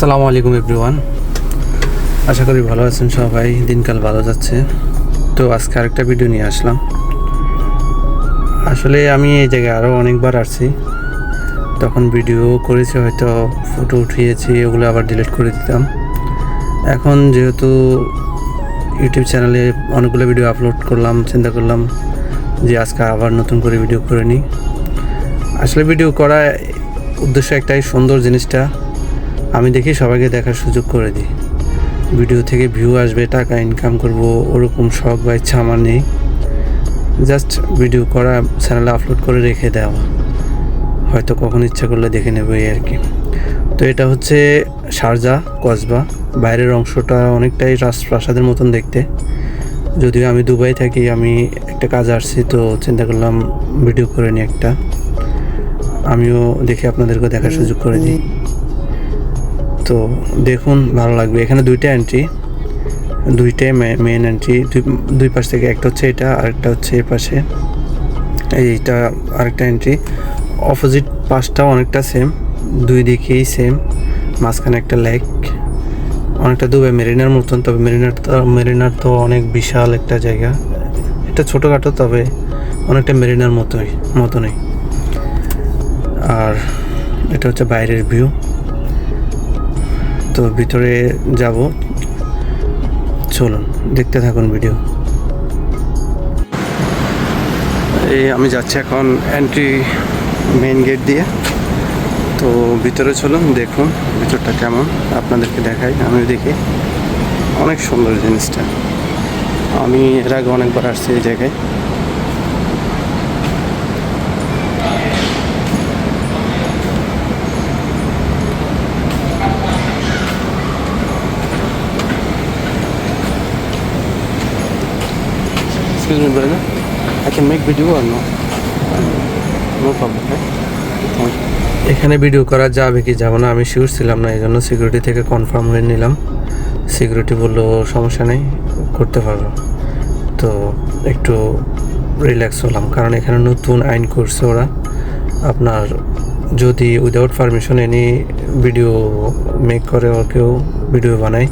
আসসালামু আলাইকুম এভরিওয়ান, আশা করি ভালো আছেন সবাই। দিনকাল ভালো যাচ্ছে। তো আজকে আরেকটা ভিডিও নিয়ে আসলাম। আসলে আমি এই জায়গায় আরও অনেকবার আসছি, তখন ভিডিও করেছি, হয়তো ফটো উঠিয়েছি, ওগুলো আবার ডিলিট করে দিতাম। এখন যেহেতু ইউটিউব চ্যানেলে অনেকগুলো ভিডিও আপলোড করলাম, চিন্তা করলাম যে আজকে আবার নতুন করে ভিডিও করে নিই। আসলে ভিডিও করার উদ্দেশ্য একটাই, সুন্দর জিনিসটা আমি দেখি সবাইকে দেখার সুযোগ করে দিই। ভিডিও থেকে ভিউ আসবে, টাকা ইনকাম করব, ওরকম শখ বা ইচ্ছা আমার নেই। জাস্ট ভিডিও করা, চ্যানেলে আপলোড করে রেখে দেওয়া, হয়তো কখন ইচ্ছা করলে দেখে নেব, এই আর কি। তো এটা হচ্ছে শারজা কসবা। বাইরের অংশটা অনেকটাই রাজপ্রাসাদের মতন দেখতে। যদিও আমি দুবাই থাকি, আমি একটা কাজ আসছি, তো চিন্তা করলাম ভিডিও করে নিই একটা, আমিও দেখি আপনাদেরকে দেখার সুযোগ করে দিই। তো দেখুন, ভালো লাগবে। এখানে দুইটাই মেন এন্ট্রি, দুই পাশ থেকে, একটা হচ্ছে এটা, আরেকটা হচ্ছে এ পাশে, এইটা আরেকটা এন্ট্রি। অপোজিট পাশটাও অনেকটা সেম, দুই দিকেই সেম। মাঝখানে একটা লেক, অনেকটা দুবাই মেরিনার মতন। তবে মেরিনার তো অনেক বিশাল একটা জায়গা, এটা ছোটোখাটো, তবে অনেকটা মেরিনার মতনই। আর এটা হচ্ছে বাইরের ভিউ। তো ভিতরে যাব, চলুন দেখতে থাকুন ভিডিও। এই আমি যাচ্ছি এখন এন্ট্রি মেইন গেট দিয়ে। তো ভিতরে চলুন, দেখুন ভিতরটা কেমন, আপনাদেরকে দেখাই। আমি দেখি, অনেক সুন্দর জিনিসটা। আমি এর আগে অনেকবার আসছি এই জায়গায়। Excuse me, brother. I can make video or no? No problem, right? Thank you. এখানে ভিডিও করা যাবে কি যাবে না আমি শিওর ছিলাম না, এই জন্য সিকিউরিটি থেকে কনফার্ম হয়ে নিলাম। সিকিউরিটি বললো সমস্যা নেই, করতে পারবো। তো একটু রিল্যাক্স হলাম, কারণ এখানে নতুন আইন করছে ওরা। আপনার যদি without permission any video make করে ওর কেউ ভিডিও বানায়,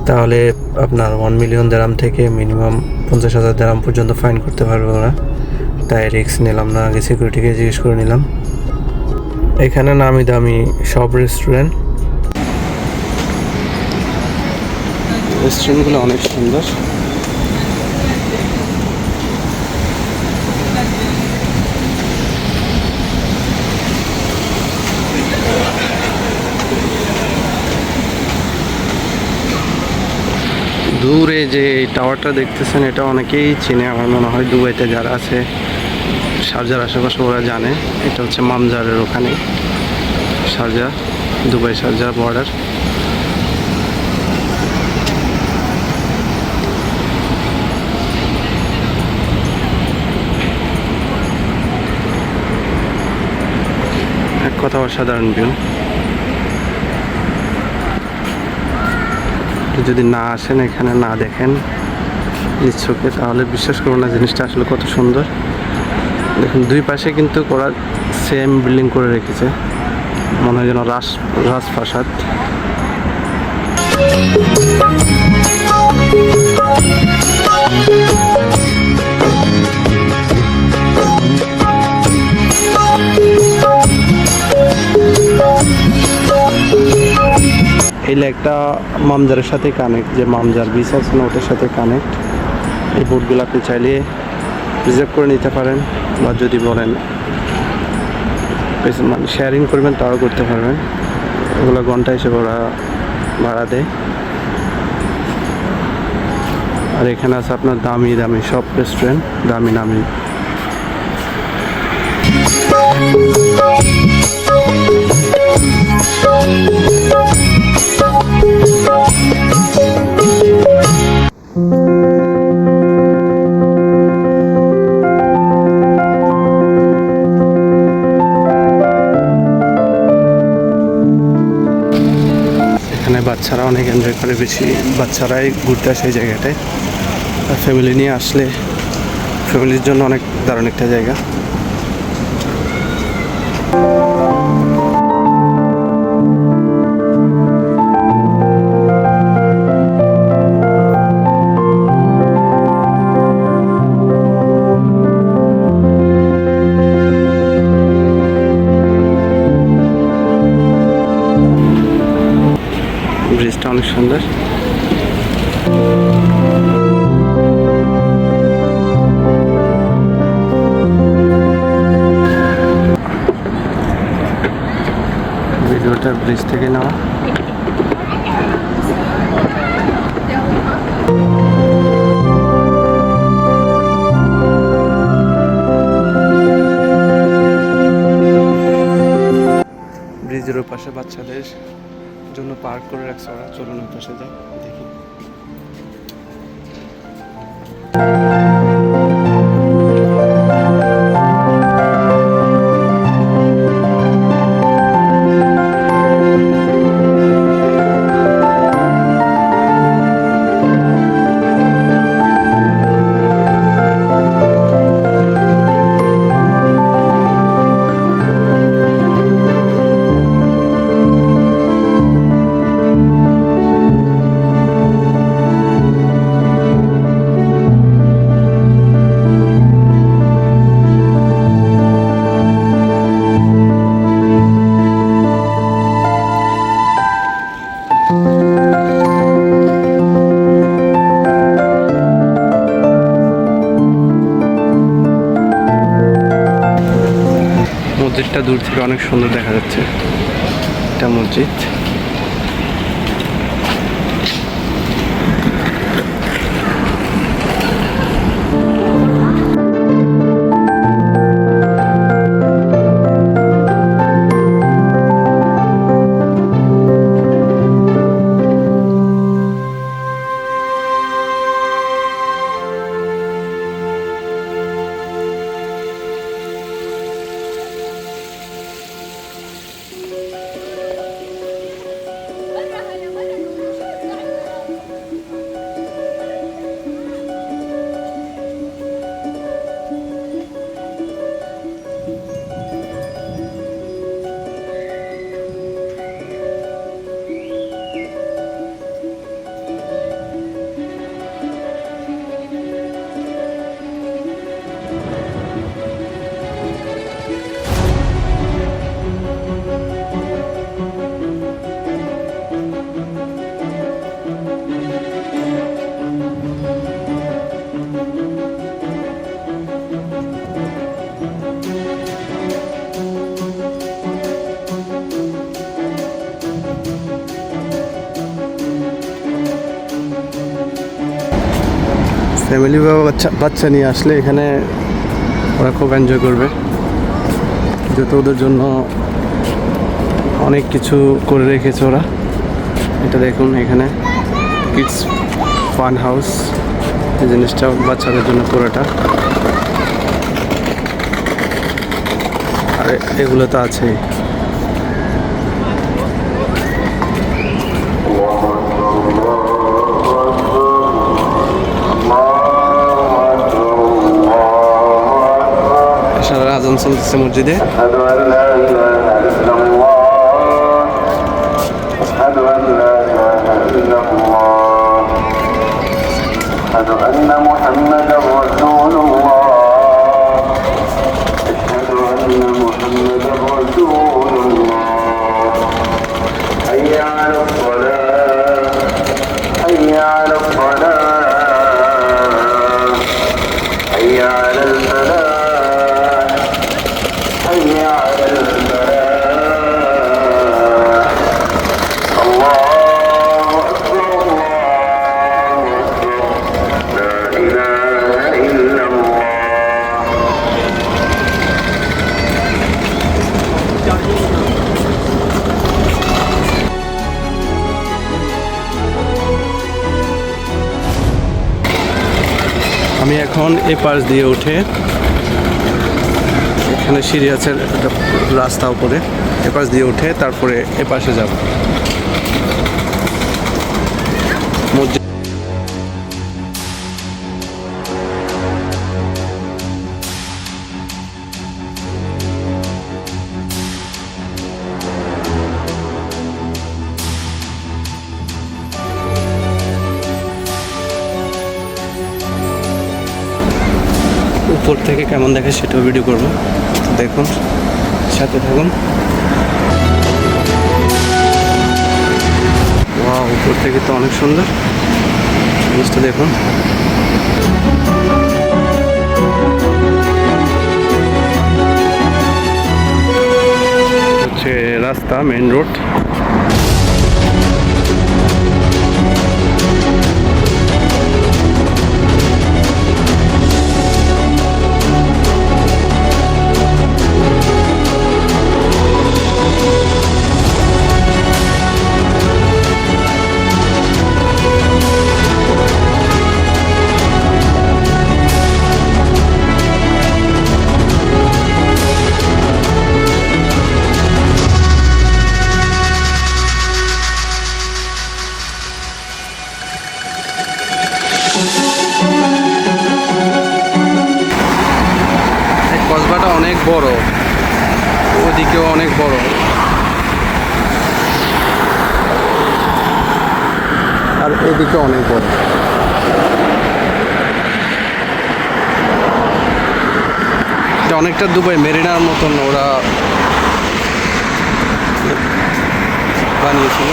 তাহলে আপনার 1 মিলিয়ন দিরহাম থেকে মিনিমাম 50,000 দিরহাম পর্যন্ত ফাইন করতে পারবে ওরা। তাই রিস্ক নিলাম না, আগে সিকিউরিটিকে জিজ্ঞেস করে নিলাম। এখানে নামি দামি সব রেস্টুরেন্টগুলো অনেক সুন্দর। দূরে যে টাওয়ারটা দেখতেছেন, এটা অনেকেই চিনে আমার মনে হয়। দুবাইতে যারা আছে, শারজার আশেপাশে, ওরা জানে। এটা হচ্ছে মামজারের ওখানে, শারজা, দুবাই শারজা বর্ডার। এক কথা অসাধারণ ভিউ। যদি না আসেন, এখানে না দেখেন নিজ চোখে, তাহলে বিশ্বাস করবো না জিনিসটা আসলে কত সুন্দর। দেখুন, দুই পাশে কিন্তু ওরা সেম বিল্ডিং করে রেখেছে, মনে হয় যেন রাজপ্রাসাদ। এই লেকটা মামজারের সাথে কানেক্ট, যে মামজার বিচ আছে না, ওটার সাথে কানেক্ট। এই বোটগুলো আপনি চাইলে রিজার্ভ করে নিতে পারেন, বা যদি বলেন মানে শেয়ারিং করবেন, তাও করতে পারবেন। ওগুলো ঘন্টা হিসেবে ওরা ভাড়া দেয়। আর এখানে আছে আপনার দামি দামি সব রেস্টুরেন্ট, দামি নামি। এখানে বাচ্চারা অনেক এনজয় করে, বেশি বাচ্চারাই ঘুরতে আসে এই জায়গাটায়। আর ফ্যামিলি নিয়ে আসলে ফ্যামিলির জন্য অনেক দারুণ একটা জায়গা। ব্রিজটা অনেক সুন্দর। ভিডিওটা ব্রিজ থেকে নেওয়া। ব্রিজের পাশে বাচ্চাদের জন্য পার্ক করে রাখছে ওরা। চলুন ওই পাশে যাই, দেখি। মসজিদটা দূর থেকে অনেক সুন্দর দেখা যাচ্ছে। এটা মসজিদ। ফ্যামিলি বা বাচ্চা নিয়ে আসলে এখানে ওরা খুব এনজয় করবে, যেহেতু ওদের জন্য অনেক কিছু করে রেখেছে ওরা। এটা দেখুন, এখানে কিডস ফান হাউস, এই জিনিসটা বাচ্চাদের জন্য পুরোটা। আর এগুলো তো আছেই। আজান চলতেছে মসজিদে। আমি এখন এই পাশ দিয়ে উঠে, এখানে সিঁড়ি আছে রাস্তা উপরে, এ পাশ দিয়ে উঠে তারপরে এ পাশে যাব। উপর থেকে কেমন দেখে সেটাও ভিডিও করব, দেখুন, সাথে থাকুন। ওয়াও, উপর থেকে তো অনেক সুন্দর জিনিসটা দেখুন। হচ্ছে রাস্তা, মেইন রোড। কসবাটা অনেক বড়, ওদিকেও অনেক বড়। আর এদিকে অনেক বড়। এটা অনেকটা দুবাই মেরিনার মতন ওরা বানিয়েছিল।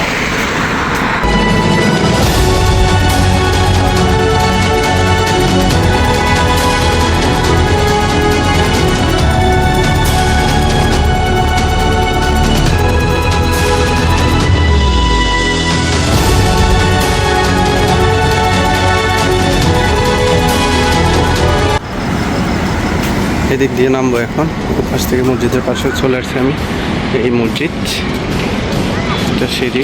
এদিক দিয়ে নামবো এখন। পাশ থেকে মসজিদের পাশে চলে আসছি আমি। এই মসজিদ, এটা সিঁড়ি।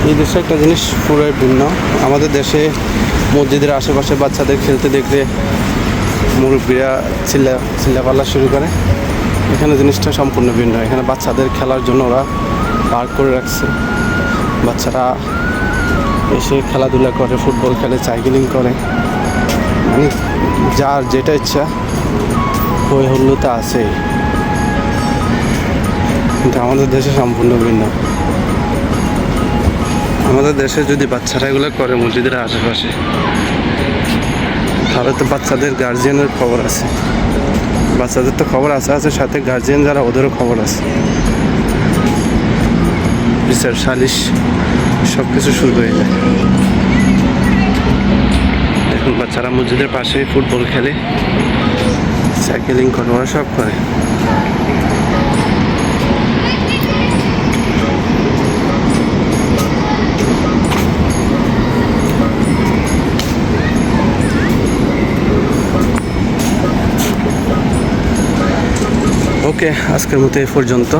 এই দেশে একটা জিনিস পুরোই ভিন্ন। আমাদের দেশে মসজিদের আশেপাশে বাচ্চাদের খেলতে দেখলে মুরব্বীরা চিল্লাপাল্লা শুরু করে। এখানে জিনিসটা সম্পূর্ণ ভিন্ন। এখানে বাচ্চাদের খেলার জন্য ওরা পার্ক করে রাখছে। বাচ্চারা এসে খেলাধুলা করে, ফুটবল খেলে, সাইকেলিং করে, মানে যার যেটা ইচ্ছা হই হুল্লোড় আছে। কিন্তু আমাদের দেশে সম্পূর্ণ ভিন্ন। আমাদের দেশে যদি বাচ্চারা এগুলো করে মসজিদের আশেপাশে, তাহলে তো বাচ্চাদের গার্জিয়ানের খবর আছে। বাচ্চাদের তো খবর আছে, সাথে গার্জিয়ান যারা ওদেরও খবর আছে। বিচার, সালিশ সব কিছু শুরু হয়ে যায়। এখন বাচ্চারা মসজিদের পাশে ফুটবল খেলে, সাইকেলিং করে, ওরা সব করে। ওকে, আজকের মতো এই পর্যন্ত।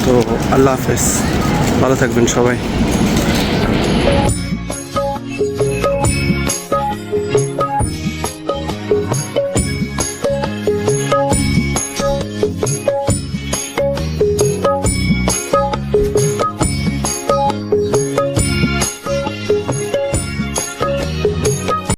তো আল্লাহ হাফেজ, ভালো থাকবেন সবাই।